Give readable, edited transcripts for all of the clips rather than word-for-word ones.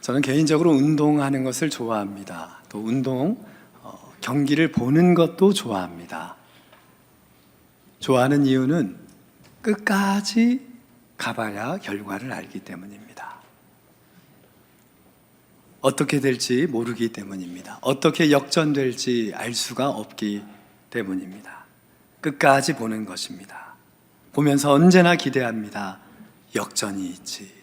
저는 개인적으로 운동하는 것을 좋아합니다. 또 경기를 보는 것도 좋아합니다. 좋아하는 이유는 끝까지 가봐야 결과를 알기 때문입니다. 어떻게 될지 모르기 때문입니다. 어떻게 역전될지 알 수가 없기 때문입니다. 끝까지 보는 것입니다. 보면서 언제나 기대합니다. 역전이 있지,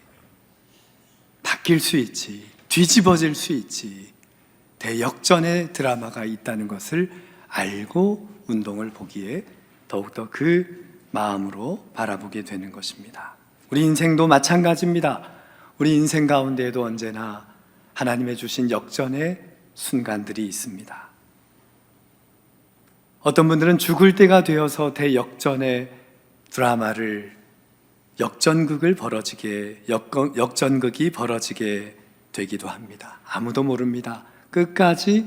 바뀔 수 있지, 뒤집어질 수 있지, 대역전의 드라마가 있다는 것을 알고 운동을 보기에 더욱더 그 마음으로 바라보게 되는 것입니다. 우리 인생도 마찬가지입니다. 우리 인생 가운데에도 언제나 하나님의 주신 역전의 순간들이 있습니다. 어떤 분들은 죽을 때가 되어서 대역전의 드라마를 역전극이 벌어지게 되기도 합니다. 아무도 모릅니다. 끝까지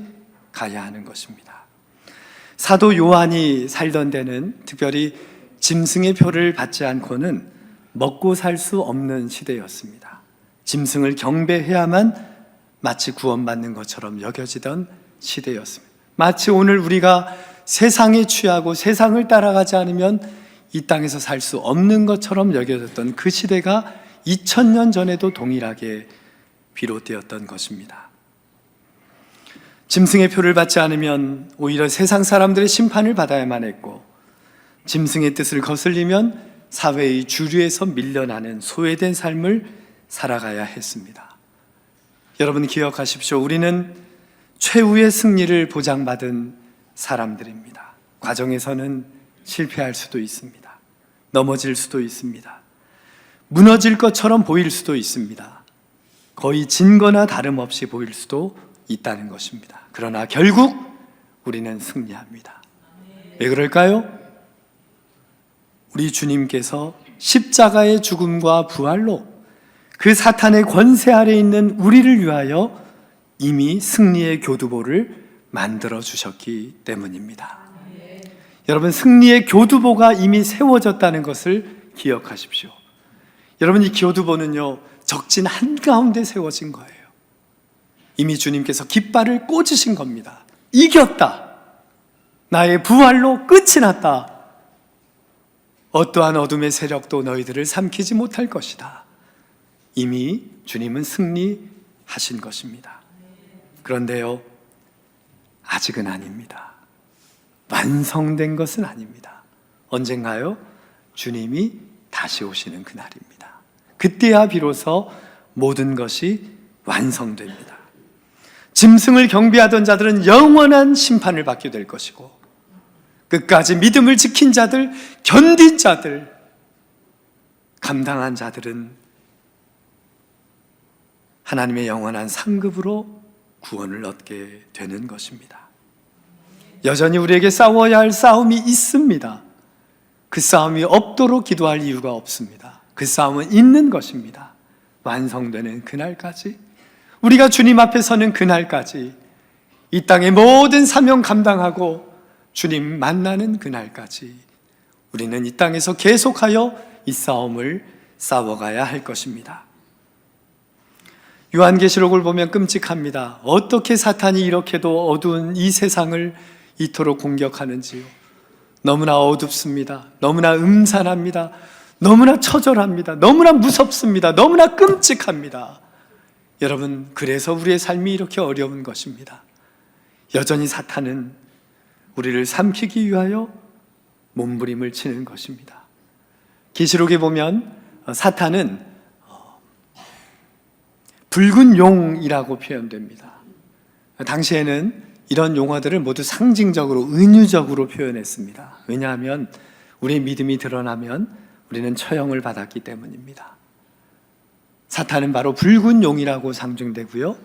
가야 하는 것입니다. 사도 요한이 살던 데는 특별히 짐승의 표를 받지 않고는 먹고 살 수 없는 시대였습니다. 짐승을 경배해야만 마치 구원받는 것처럼 여겨지던 시대였습니다. 마치 오늘 우리가 세상에 취하고 세상을 따라가지 않으면 이 땅에서 살 수 없는 것처럼 여겨졌던 그 시대가 2000년 전에도 동일하게 비롯되었던 것입니다. 짐승의 표를 받지 않으면 오히려 세상 사람들의 심판을 받아야만 했고, 짐승의 뜻을 거슬리면 사회의 주류에서 밀려나는 소외된 삶을 살아가야 했습니다. 여러분 기억하십시오. 우리는 최후의 승리를 보장받은 사람들입니다. 과정에서는 실패할 수도 있습니다. 넘어질 수도 있습니다. 무너질 것처럼 보일 수도 있습니다. 거의 진 거나 다름없이 보일 수도 있다는 것입니다. 그러나 결국 우리는 승리합니다. 왜 그럴까요? 우리 주님께서 십자가의 죽음과 부활로 그 사탄의 권세 아래 있는 우리를 위하여 이미 승리의 교두보를 만들어 주셨기 때문입니다. 여러분, 승리의 교두보가 이미 세워졌다는 것을 기억하십시오. 여러분, 이 교두보는요, 적진 한가운데 세워진 거예요. 이미 주님께서 깃발을 꽂으신 겁니다. 이겼다. 나의 부활로 끝이 났다. 어떠한 어둠의 세력도 너희들을 삼키지 못할 것이다. 이미 주님은 승리하신 것입니다. 그런데요, 아직은 아닙니다. 완성된 것은 아닙니다. 언젠가요? 주님이 다시 오시는 그날입니다. 그때야 비로소 모든 것이 완성됩니다. 짐승을 경배하던 자들은 영원한 심판을 받게 될 것이고, 끝까지 믿음을 지킨 자들, 견딘 자들, 감당한 자들은 하나님의 영원한 상급으로 구원을 얻게 되는 것입니다. 여전히 우리에게 싸워야 할 싸움이 있습니다. 그 싸움이 없도록 기도할 이유가 없습니다. 그 싸움은 있는 것입니다. 완성되는 그날까지, 우리가 주님 앞에 서는 그날까지, 이 땅의 모든 사명 감당하고 주님 만나는 그날까지 우리는 이 땅에서 계속하여 이 싸움을 싸워가야 할 것입니다. 요한계시록을 보면 끔찍합니다. 어떻게 사탄이 이렇게도 어두운 이 세상을 이토록 공격하는지요. 너무나 어둡습니다. 너무나 음산합니다. 너무나 처절합니다. 너무나 무섭습니다. 너무나 끔찍합니다. 여러분, 그래서 우리의 삶이 이렇게 어려운 것입니다. 여전히 사탄은 우리를 삼키기 위하여 몸부림을 치는 것입니다. 계시록에 보면 사탄은 붉은 용이라고 표현됩니다. 당시에는 이런 용어들을 모두 상징적으로, 은유적으로 표현했습니다. 왜냐하면 우리의 믿음이 드러나면 우리는 처형을 받았기 때문입니다. 사탄은 바로 붉은 용이라고 상징되고요,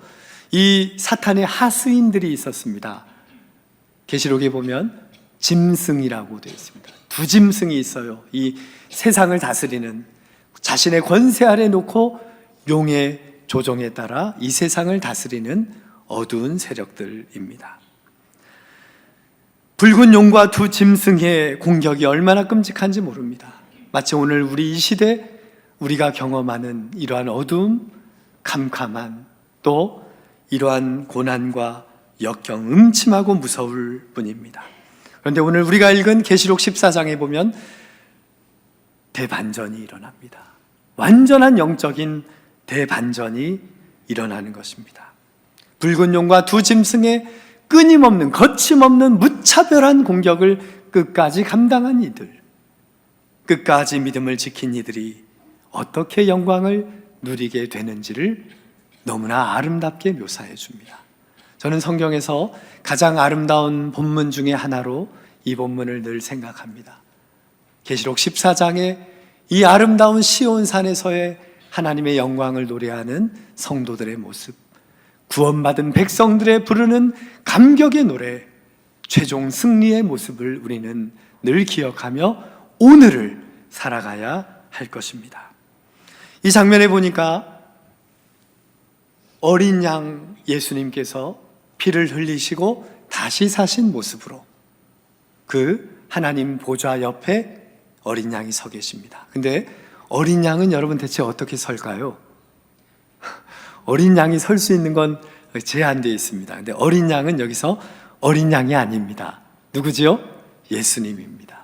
이 사탄의 하수인들이 있었습니다. 계시록에 보면 짐승이라고 되어 있습니다. 두 짐승이 있어요. 이 세상을 다스리는, 자신의 권세 아래 놓고 용의 조종에 따라 이 세상을 다스리는 어두운 세력들입니다. 붉은 용과 두 짐승의 공격이 얼마나 끔찍한지 모릅니다. 마치 오늘 우리 이 시대 우리가 경험하는 이러한 어두움, 캄캄한 또 이러한 고난과 역경, 음침하고 무서울 뿐입니다. 그런데 오늘 우리가 읽은 계시록 14장에 보면 대반전이 일어납니다. 완전한 영적인 대반전이 일어나는 것입니다. 붉은 용과 두 짐승의 끊임없는, 거침없는 무차별한 공격을 끝까지 감당한 이들, 끝까지 믿음을 지킨 이들이 어떻게 영광을 누리게 되는지를 너무나 아름답게 묘사해 줍니다. 저는 성경에서 가장 아름다운 본문 중에 하나로 이 본문을 늘 생각합니다. 계시록 14장에 이 아름다운 시온산에서의 하나님의 영광을 노래하는 성도들의 모습, 구원받은 백성들의 부르는 감격의 노래, 최종 승리의 모습을 우리는 늘 기억하며 오늘을 살아가야 할 것입니다. 이 장면에 보니까 어린 양 예수님께서 피를 흘리시고 다시 사신 모습으로 그 하나님 보좌 옆에 어린 양이 서 계십니다. 근데 어린 양은 여러분 대체 어떻게 설까요? 어린 양이 설 수 있는 건 제한되어 있습니다. 근데 어린 양은 여기서 어린 양이 아닙니다. 누구지요? 예수님입니다.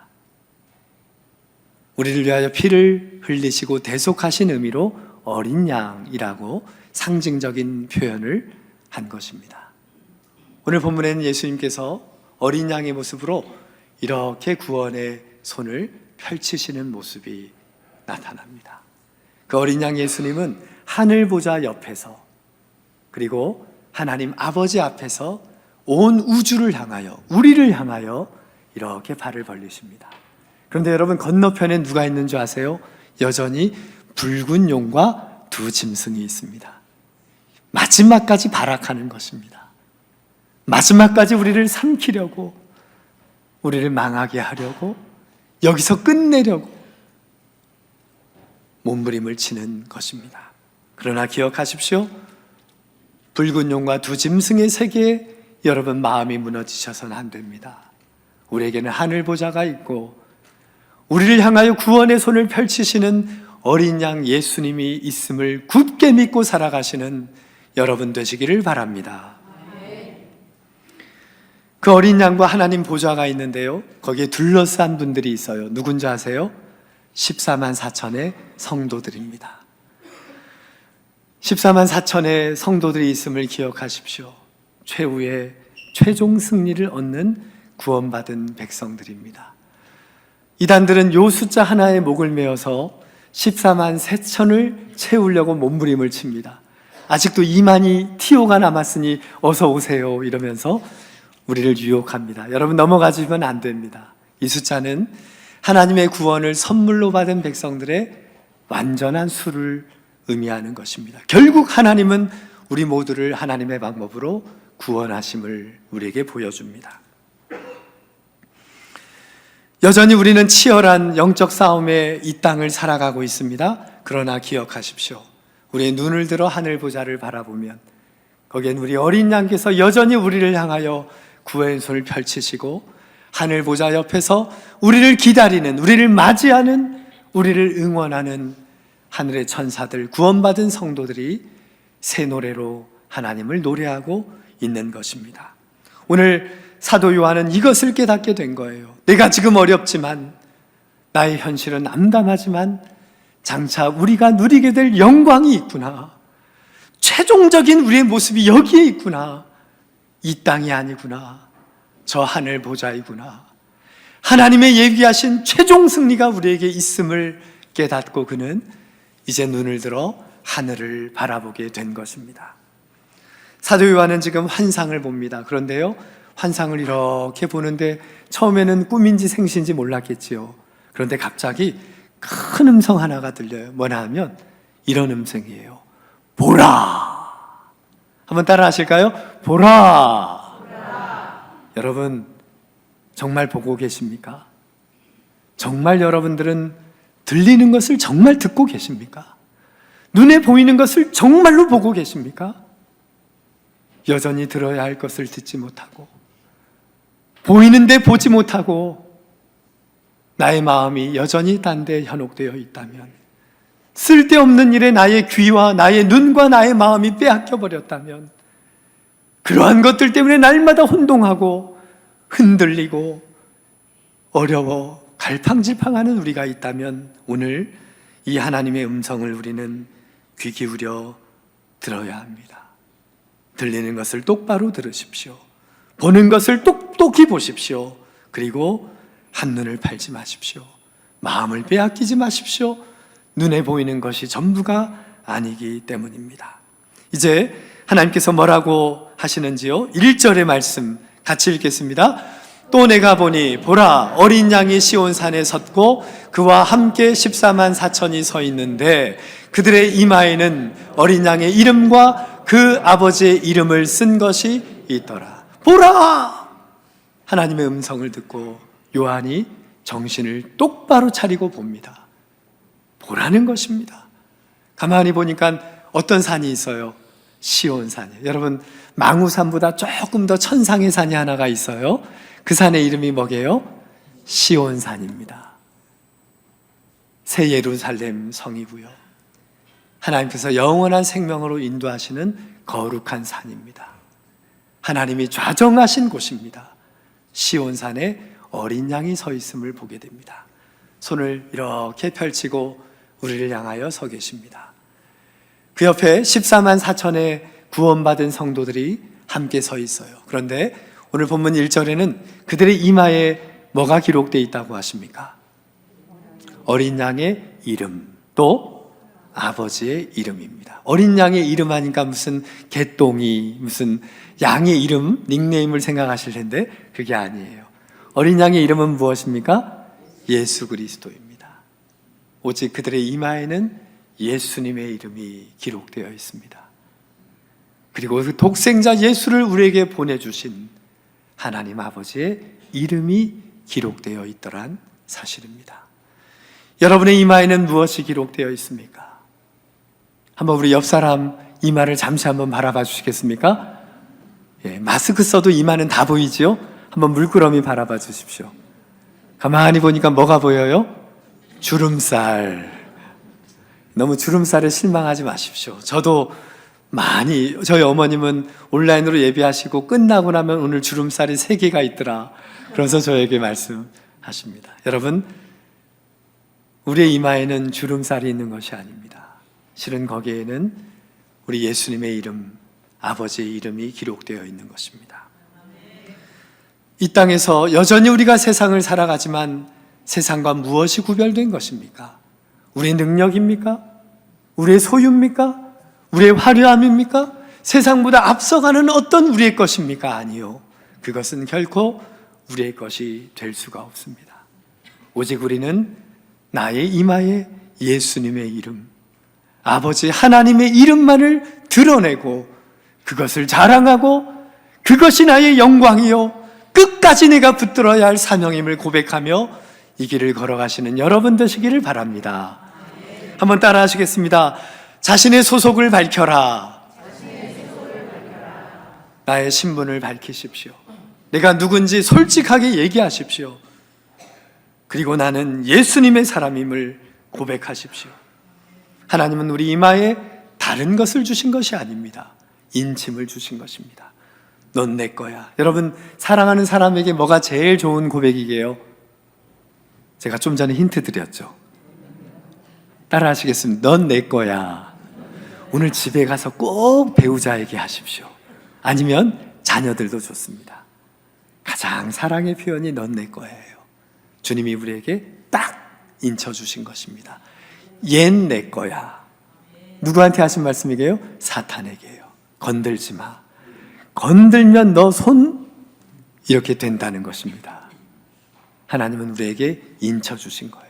우리를 위하여 피를 흘리시고 대속하신 의미로 어린 양이라고 상징적인 표현을 한 것입니다. 오늘 본문에는 예수님께서 어린 양의 모습으로 이렇게 구원의 손을 펼치시는 모습이 나타납니다. 그 어린 양 예수님은 하늘 보좌 옆에서, 그리고 하나님 아버지 앞에서 온 우주를 향하여, 우리를 향하여 이렇게 발을 벌리십니다. 그런데 여러분, 건너편에 누가 있는 줄 아세요? 여전히 붉은 용과 두 짐승이 있습니다. 마지막까지 발악하는 것입니다. 마지막까지 우리를 삼키려고, 우리를 망하게 하려고, 여기서 끝내려고 몸부림을 치는 것입니다. 그러나 기억하십시오. 붉은 용과 두 짐승의 세계에 여러분 마음이 무너지셔서는 안 됩니다. 우리에게는 하늘 보좌가 있고 우리를 향하여 구원의 손을 펼치시는 어린 양 예수님이 있음을 굳게 믿고 살아가시는 여러분 되시기를 바랍니다. 그 어린 양과 하나님 보좌가 있는데요, 거기에 둘러싼 분들이 있어요. 누군지 아세요? 14만 4천의 성도들입니다. 14만 4천의 성도들이 있음을 기억하십시오. 최후의 최종 승리를 얻는 구원받은 백성들입니다. 이단들은 요 숫자 하나에 목을 메어서 14만 4천을 채우려고 몸부림을 칩니다. 아직도 2만이 티오가 남았으니 어서 오세요 이러면서 우리를 유혹합니다. 여러분, 넘어가지면 안 됩니다. 이 숫자는 하나님의 구원을 선물로 받은 백성들의 완전한 수를 의미하는 것입니다. 결국 하나님은 우리 모두를 하나님의 방법으로 구원하심을 우리에게 보여줍니다. 여전히 우리는 치열한 영적 싸움에 이 땅을 살아가고 있습니다. 그러나 기억하십시오. 우리의 눈을 들어 하늘 보좌를 바라보면 거기엔 우리 어린 양께서 여전히 우리를 향하여 구원의 손을 펼치시고 하늘 보좌 옆에서 우리를 기다리는, 우리를 맞이하는, 우리를 응원하는 하늘의 천사들, 구원받은 성도들이 새 노래로 하나님을 노래하고 있는 것입니다. 오늘 사도 요한은 이것을 깨닫게 된 거예요. 내가 지금 어렵지만, 나의 현실은 암담하지만 장차 우리가 누리게 될 영광이 있구나. 최종적인 우리의 모습이 여기에 있구나. 이 땅이 아니구나. 저 하늘 보좌이구나. 하나님의 예비하신 최종 승리가 우리에게 있음을 깨닫고 그는 이제 눈을 들어 하늘을 바라보게 된 것입니다. 사도 요한은 지금 환상을 봅니다. 그런데요, 환상을 이렇게 보는데 처음에는 꿈인지 생시인지 몰랐겠지요. 그런데 갑자기 큰 음성 하나가 들려요. 뭐냐 하면 이런 음성이에요. 보라! 한번 따라 하실까요? 보라! 여러분, 정말 보고 계십니까? 정말 여러분들은 들리는 것을 정말 듣고 계십니까? 눈에 보이는 것을 정말로 보고 계십니까? 여전히 들어야 할 것을 듣지 못하고, 보이는데 보지 못하고, 나의 마음이 여전히 딴 데 현혹되어 있다면 쓸데없는 일에 나의 귀와 나의 눈과 나의 마음이 빼앗겨 버렸다면, 그러한 것들 때문에 날마다 혼동하고 흔들리고 어려워 갈팡질팡하는 우리가 있다면, 오늘 이 하나님의 음성을 우리는 귀 기울여 들어야 합니다. 들리는 것을 똑바로 들으십시오. 보는 것을 똑똑히 보십시오. 그리고 한눈을 팔지 마십시오. 마음을 빼앗기지 마십시오. 눈에 보이는 것이 전부가 아니기 때문입니다. 이제 하나님께서 뭐라고 하시는지요? 1절의 말씀 같이 읽겠습니다. 또 내가 보니 보라, 어린 양이 시온산에 섰고 그와 함께 14만 4천이 서 있는데 그들의 이마에는 어린 양의 이름과 그 아버지의 이름을 쓴 것이 있더라. 보라! 하나님의 음성을 듣고 요한이 정신을 똑바로 차리고 봅니다. 보라는 것입니다. 가만히 보니까 어떤 산이 있어요? 시온산이에요. 여러분, 망우산보다 조금 더 천상의 산이 하나가 있어요. 그 산의 이름이 뭐게요? 시온산입니다. 새 예루살렘 성이고요, 하나님께서 영원한 생명으로 인도하시는 거룩한 산입니다. 하나님이 좌정하신 곳입니다. 시온산에 어린 양이 서 있음을 보게 됩니다. 손을 이렇게 펼치고 우리를 향하여 서 계십니다. 그 옆에 14만 4천의 구원받은 성도들이 함께 서 있어요. 그런데 오늘 본문 1절에는 그들의 이마에 뭐가 기록되어 있다고 하십니까? 어린 양의 이름, 또 아버지의 이름입니다. 어린 양의 이름 하니까 무슨 개똥이, 무슨 양의 이름, 닉네임을 생각하실 텐데 그게 아니에요. 어린 양의 이름은 무엇입니까? 예수 그리스도입니다. 오직 그들의 이마에는 예수님의 이름이 기록되어 있습니다. 그리고 그 독생자 예수를 우리에게 보내주신 하나님 아버지의 이름이 기록되어 있더란 사실입니다. 여러분의 이마에는 무엇이 기록되어 있습니까? 한번 우리 옆 사람 이마를 잠시 한번 바라봐 주시겠습니까? 예, 마스크 써도 이마는 다 보이지요? 한번 물끄러미 바라봐 주십시오. 가만히 보니까 뭐가 보여요? 주름살. 너무 주름살에 실망하지 마십시오. 저도 저희 어머님은 온라인으로 예배하시고 끝나고 나면 오늘 주름살이 3개가 있더라, 그래서 저에게 말씀하십니다. 여러분, 우리의 이마에는 주름살이 있는 것이 아닙니다. 실은 거기에는 우리 예수님의 이름, 아버지의 이름이 기록되어 있는 것입니다. 이 땅에서 여전히 우리가 세상을 살아가지만 세상과 무엇이 구별된 것입니까? 우리의 능력입니까? 우리의 소유입니까? 우리의 화려함입니까? 세상보다 앞서가는 어떤 우리의 것입니까? 아니요. 그것은 결코 우리의 것이 될 수가 없습니다. 오직 우리는 나의 이마에 예수님의 이름, 아버지 하나님의 이름만을 드러내고 그것을 자랑하고 그것이 나의 영광이요 끝까지 내가 붙들어야 할 사명임을 고백하며 이 길을 걸어가시는 여러분 되시기를 바랍니다. 한번 따라 하시겠습니다. 자신의 소속을 밝혀라. 나의 신분을 밝히십시오. 내가 누군지 솔직하게 얘기하십시오. 그리고 나는 예수님의 사람임을 고백하십시오. 하나님은 우리 이마에 다른 것을 주신 것이 아닙니다. 인침을 주신 것입니다. 넌 내 거야. 여러분, 사랑하는 사람에게 뭐가 제일 좋은 고백이게요? 제가 좀 전에 힌트 드렸죠. 따라 하시겠습니다. 넌 내 거야. 오늘 집에 가서 꼭 배우자에게 하십시오. 아니면 자녀들도 좋습니다. 가장 사랑의 표현이 넌 내 거예요. 주님이 우리에게 딱 인쳐주신 것입니다. 얜 내 거야. 누구한테 하신 말씀이게요? 사탄에게요. 건들지 마. 건들면 너 손 이렇게 된다는 것입니다. 하나님은 우리에게 인쳐주신 거예요.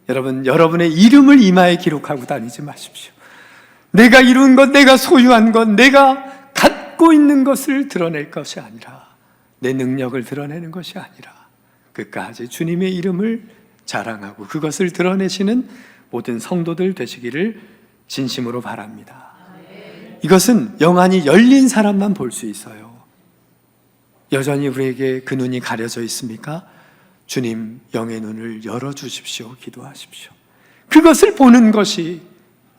여러분, 여러분의 이름을 이마에 기록하고 다니지 마십시오. 내가 이룬 것, 내가 소유한 것, 내가 갖고 있는 것을 드러낼 것이 아니라, 내 능력을 드러내는 것이 아니라 끝까지 주님의 이름을 자랑하고 그것을 드러내시는 모든 성도들 되시기를 진심으로 바랍니다. 이것은 영안이 열린 사람만 볼 수 있어요. 여전히 우리에게 그 눈이 가려져 있습니까? 주님, 영의 눈을 열어주십시오. 기도하십시오. 그것을 보는 것이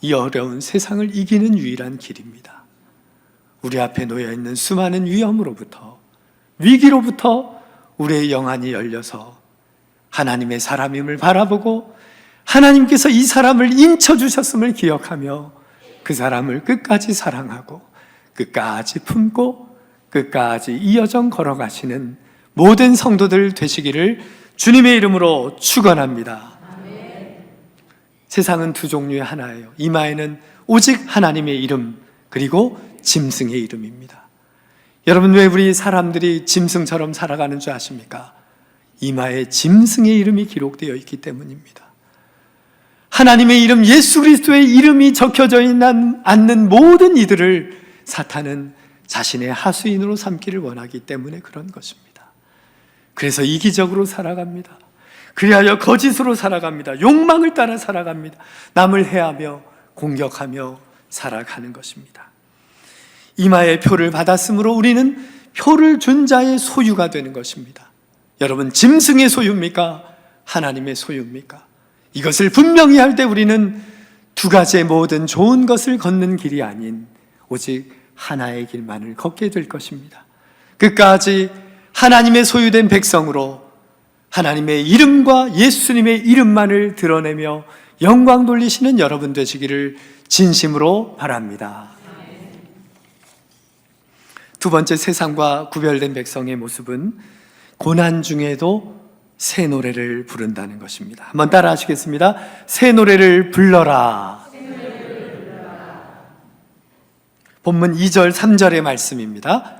이 어려운 세상을 이기는 유일한 길입니다. 우리 앞에 놓여있는 수많은 위험으로부터, 위기로부터 우리의 영안이 열려서 하나님의 사람임을 바라보고 하나님께서 이 사람을 인쳐주셨음을 기억하며 그 사람을 끝까지 사랑하고 끝까지 품고 끝까지 이 여정 걸어가시는 모든 성도들 되시기를 주님의 이름으로 축원합니다. 세상은 두 종류의 하나예요. 이마에는 오직 하나님의 이름, 그리고 짐승의 이름입니다. 여러분, 왜 우리 사람들이 짐승처럼 살아가는 줄 아십니까? 이마에 짐승의 이름이 기록되어 있기 때문입니다. 하나님의 이름, 예수 그리스도의 이름이 적혀져 않는 모든 이들을 사탄은 자신의 하수인으로 삼기를 원하기 때문에 그런 것입니다. 그래서 이기적으로 살아갑니다. 그리하여 거짓으로 살아갑니다. 욕망을 따라 살아갑니다. 남을 해하며 공격하며 살아가는 것입니다. 이마에 표를 받았으므로 우리는 표를 준 자의 소유가 되는 것입니다. 여러분, 짐승의 소유입니까? 하나님의 소유입니까? 이것을 분명히 할 때 우리는 두 가지의 모든 좋은 것을 걷는 길이 아닌 오직 하나의 길만을 걷게 될 것입니다. 끝까지 하나님의 소유된 백성으로 하나님의 이름과 예수님의 이름만을 드러내며 영광 돌리시는 여러분 되시기를 진심으로 바랍니다. 두 번째, 세상과 구별된 백성의 모습은 고난 중에도 새 노래를 부른다는 것입니다. 한번 따라 하시겠습니다. 새 노래를 불러라. 본문 2절, 3절의 말씀입니다.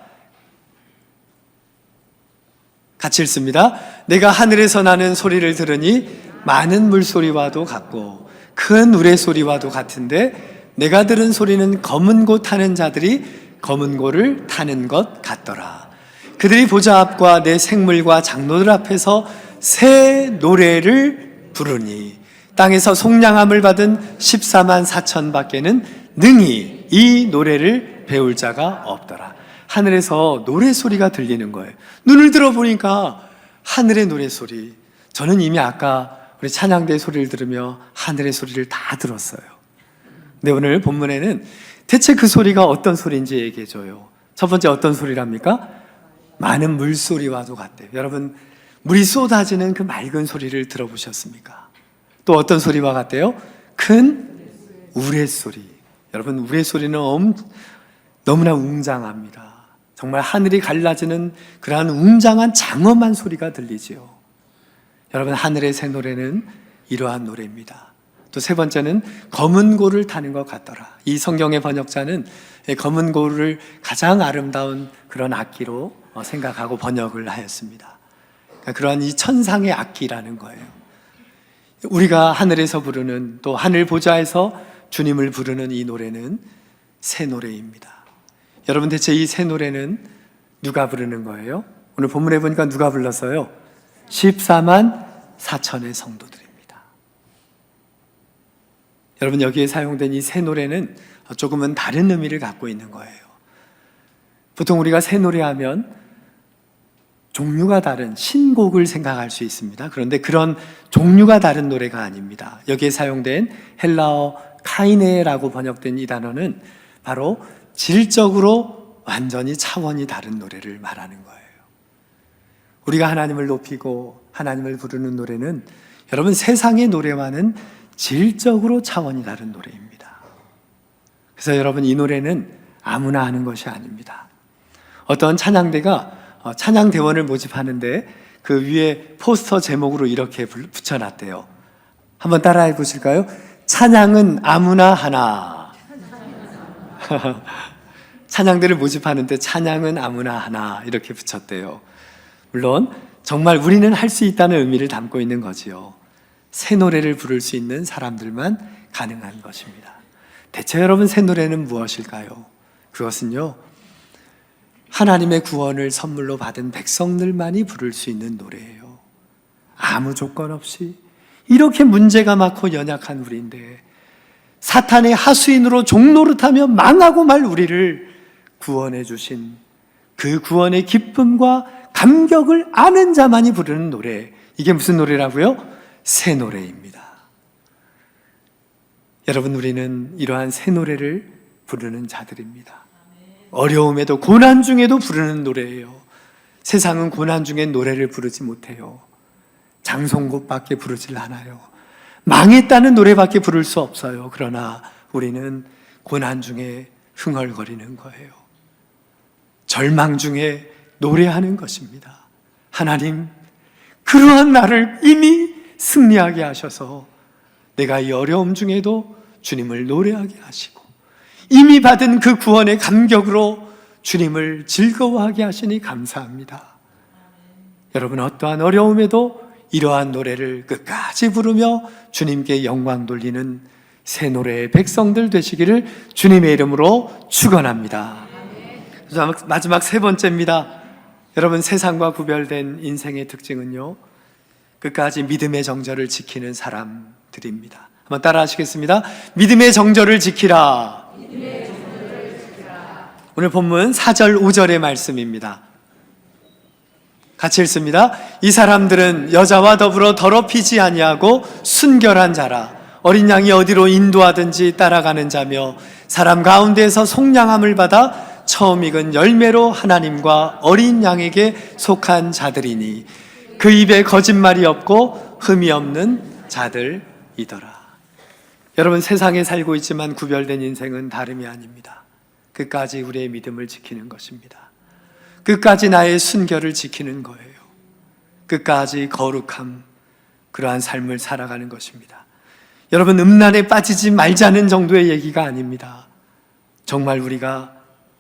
같이 읽습니다. 내가 하늘에서 나는 소리를 들으니 많은 물소리와도 같고 큰 우레소리와도 같은데 내가 들은 소리는 검은 고 타는 자들이 검은 고를 타는 것 같더라. 그들이 보좌 앞과 내 생물과 장로들 앞에서 새 노래를 부르니 땅에서 속량함을 받은 14만 4천 밖에는 능히 이 노래를 배울 자가 없더라. 하늘에서 노래소리가 들리는 거예요. 눈을 들어보니까 하늘의 노래소리. 저는 이미 아까 우리 찬양대 소리를 들으며 하늘의 소리를 다 들었어요. 근데 오늘 본문에는 대체 그 소리가 어떤 소리인지 얘기해줘요. 첫 번째, 어떤 소리랍니까? 많은 물소리와도 같대요. 여러분, 물이 쏟아지는 그 맑은 소리를 들어보셨습니까? 또 어떤 소리와 같대요? 큰 우레소리. 여러분, 우레소리는 너무나 웅장합니다. 정말 하늘이 갈라지는 그러한 웅장한 장엄한 소리가 들리지요. 여러분, 하늘의 새 노래는 이러한 노래입니다. 또 세 번째는 검은 고를 타는 것 같더라. 이 성경의 번역자는 검은 고를 가장 아름다운 그런 악기로 생각하고 번역을 하였습니다. 그러니까 그러한 이 천상의 악기라는 거예요. 우리가 하늘에서 부르는, 또 하늘 보좌에서 주님을 부르는 이 노래는 새 노래입니다. 여러분, 대체 이 새 노래는 누가 부르는 거예요? 오늘 본문에 보니까 누가 불렀어요? 14만 4천의 성도들입니다. 여러분, 여기에 사용된 이 새 노래는 조금은 다른 의미를 갖고 있는 거예요. 보통 우리가 새 노래하면 종류가 다른 신곡을 생각할 수 있습니다. 그런데 그런 종류가 다른 노래가 아닙니다. 여기에 사용된 헬라어 카이네라고 번역된 이 단어는 바로 질적으로 완전히 차원이 다른 노래를 말하는 거예요. 우리가 하나님을 높이고 하나님을 부르는 노래는 여러분, 세상의 노래와는 질적으로 차원이 다른 노래입니다. 그래서 여러분, 이 노래는 아무나 하는 것이 아닙니다. 어떤 찬양대가 찬양대원을 모집하는데 그 위에 포스터 제목으로 이렇게 붙여놨대요. 한번 따라해 보실까요? 찬양은 아무나 하나. 찬양대를 모집하는데 찬양은 아무나 하나 이렇게 붙였대요. 물론 정말 우리는 할 수 있다는 의미를 담고 있는 거지요. 새 노래를 부를 수 있는 사람들만 가능한 것입니다. 대체 여러분, 새 노래는 무엇일까요? 그것은요, 하나님의 구원을 선물로 받은 백성들만이 부를 수 있는 노래예요. 아무 조건 없이 이렇게 문제가 많고 연약한 우리인데 사탄의 하수인으로 종노릇하며 망하고 말 우리를 구원해 주신 그 구원의 기쁨과 감격을 아는 자만이 부르는 노래, 이게 무슨 노래라고요? 새 노래입니다. 여러분, 우리는 이러한 새 노래를 부르는 자들입니다. 어려움에도 고난 중에도 부르는 노래예요. 세상은 고난 중에 노래를 부르지 못해요. 장송곡밖에 부르질 않아요. 망했다는 노래밖에 부를 수 없어요. 그러나 우리는 고난 중에 흥얼거리는 거예요. 절망 중에 노래하는 것입니다. 하나님, 그러한 나를 이미 승리하게 하셔서 내가 이 어려움 중에도 주님을 노래하게 하시고 이미 받은 그 구원의 감격으로 주님을 즐거워하게 하시니 감사합니다. 여러분, 어떠한 어려움에도 이러한 노래를 끝까지 부르며 주님께 영광 돌리는 새 노래의 백성들 되시기를 주님의 이름으로 축원합니다. 마지막 세 번째입니다. 여러분, 세상과 구별된 인생의 특징은요, 끝까지 믿음의 정절을 지키는 사람들입니다. 한번 따라 하시겠습니다. 믿음의 정절을 지키라. 오늘 본문 4절 5절의 말씀입니다. 같이 읽습니다. 이 사람들은 여자와 더불어 더럽히지 아니하고 순결한 자라. 어린 양이 어디로 인도하든지 따라가는 자며 사람 가운데에서 속량함을 받아 처음 익은 열매로 하나님과 어린 양에게 속한 자들이니 그 입에 거짓말이 없고 흠이 없는 자들이더라. 여러분, 세상에 살고 있지만 구별된 인생은 다름이 아닙니다. 끝까지 우리의 믿음을 지키는 것입니다. 끝까지 나의 순결을 지키는 거예요. 끝까지 거룩함, 그러한 삶을 살아가는 것입니다. 여러분, 음란에 빠지지 말자는 정도의 얘기가 아닙니다. 정말 우리가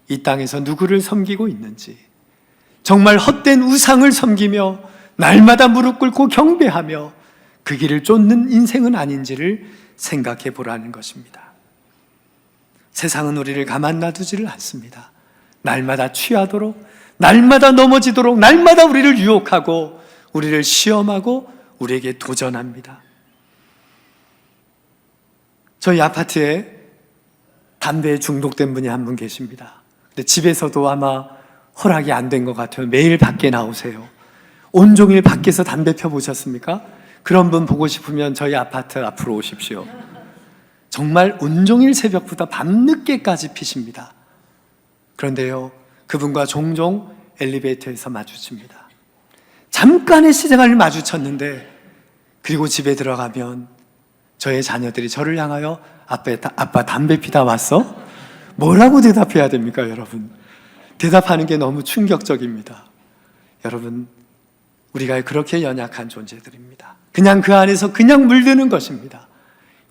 이 땅에서 누구를 섬기고 있는지, 정말 헛된 우상을 섬기며 날마다 무릎 꿇고 경배하며 그 길을 쫓는 인생은 아닌지를 생각해 보라는 것입니다. 세상은 우리를 가만 놔두지를 않습니다. 날마다 취하도록, 날마다 넘어지도록, 날마다 우리를 유혹하고 우리를 시험하고 우리에게 도전합니다. 저희 아파트에 담배에 중독된 분이 한 분 계십니다. 근데 집에서도 아마 허락이 안 된 것 같아요. 매일 밖에 나오세요. 온종일 밖에서 담배 펴보셨습니까? 그런 분 보고 싶으면 저희 아파트 앞으로 오십시오. 정말 온종일 새벽부터 밤늦게까지 피십니다. 그런데요, 그분과 종종 엘리베이터에서 마주칩니다. 잠깐의 시간을 마주쳤는데, 그리고 집에 들어가면 저의 자녀들이 저를 향하여 아빠 담배 피다 왔어? 뭐라고 대답해야 됩니까, 여러분? 대답하는 게 너무 충격적입니다. 여러분, 우리가 그렇게 연약한 존재들입니다. 그냥 그 안에서 그냥 물드는 것입니다.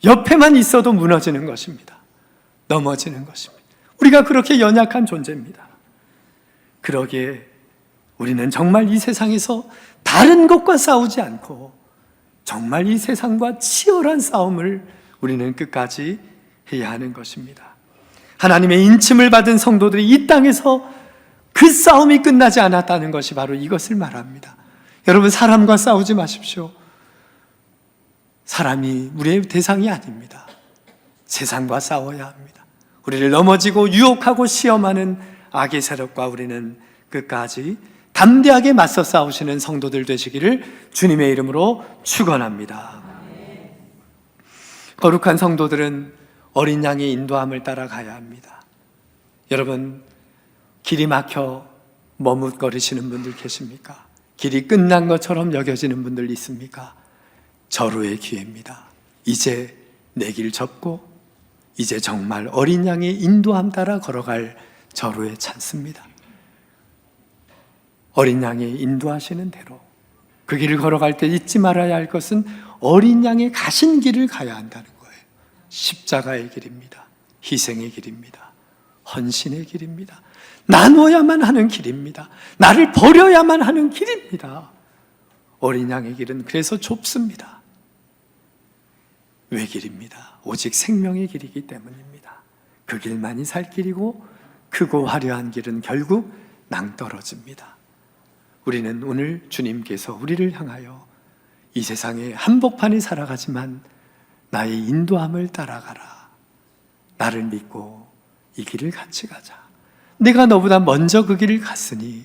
옆에만 있어도 무너지는 것입니다. 넘어지는 것입니다. 우리가 그렇게 연약한 존재입니다. 그러기에 우리는 정말 이 세상에서 다른 것과 싸우지 않고 정말 이 세상과 치열한 싸움을 우리는 끝까지 해야 하는 것입니다. 하나님의 인침을 받은 성도들이 이 땅에서 그 싸움이 끝나지 않았다는 것이 바로 이것을 말합니다. 여러분, 사람과 싸우지 마십시오. 사람이 우리의 대상이 아닙니다. 세상과 싸워야 합니다. 우리를 넘어지고 유혹하고 시험하는 악의 세력과 우리는 끝까지 담대하게 맞서 싸우시는 성도들 되시기를 주님의 이름으로 축원합니다. 거룩한 성도들은 어린 양의 인도함을 따라가야 합니다. 여러분, 길이 막혀 머뭇거리시는 분들 계십니까? 길이 끝난 것처럼 여겨지는 분들 있습니까? 절호의 기회입니다. 이제 내 길 접고 이제 정말 어린 양의 인도함 따라 걸어갈 절호의 찬스입니다. 어린 양의 인도하시는 대로 그 길을 걸어갈 때 잊지 말아야 할 것은 어린 양의 가신 길을 가야 한다는 거예요. 십자가의 길입니다. 희생의 길입니다. 헌신의 길입니다. 나눠야만 하는 길입니다. 나를 버려야만 하는 길입니다. 어린 양의 길은 그래서 좁습니다. 외길입니다. 오직 생명의 길이기 때문입니다. 그 길만이 살 길이고 크고 화려한 길은 결국 낭떠러집니다. 우리는 오늘 주님께서 우리를 향하여 이 세상에 한복판에 살아가지만 나의 인도함을 따라가라. 나를 믿고 이 길을 같이 가자. 내가 너보다 먼저 그 길을 갔으니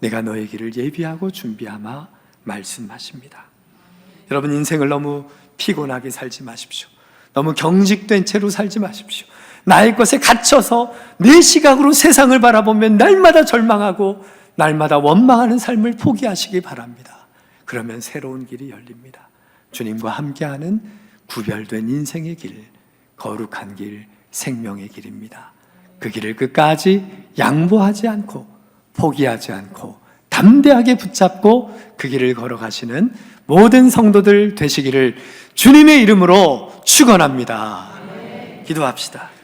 내가 너의 길을 예비하고 준비하마 말씀하십니다. 여러분, 인생을 너무 피곤하게 살지 마십시오. 너무 경직된 채로 살지 마십시오. 나의 것에 갇혀서 내 시각으로 세상을 바라보면 날마다 절망하고 날마다 원망하는 삶을 포기하시기 바랍니다. 그러면 새로운 길이 열립니다. 주님과 함께하는 구별된 인생의 길, 거룩한 길, 생명의 길입니다. 그 길을 끝까지 양보하지 않고 포기하지 않고 담대하게 붙잡고 그 길을 걸어가시는 모든 성도들 되시기를 주님의 이름으로 축원합니다. 기도합시다.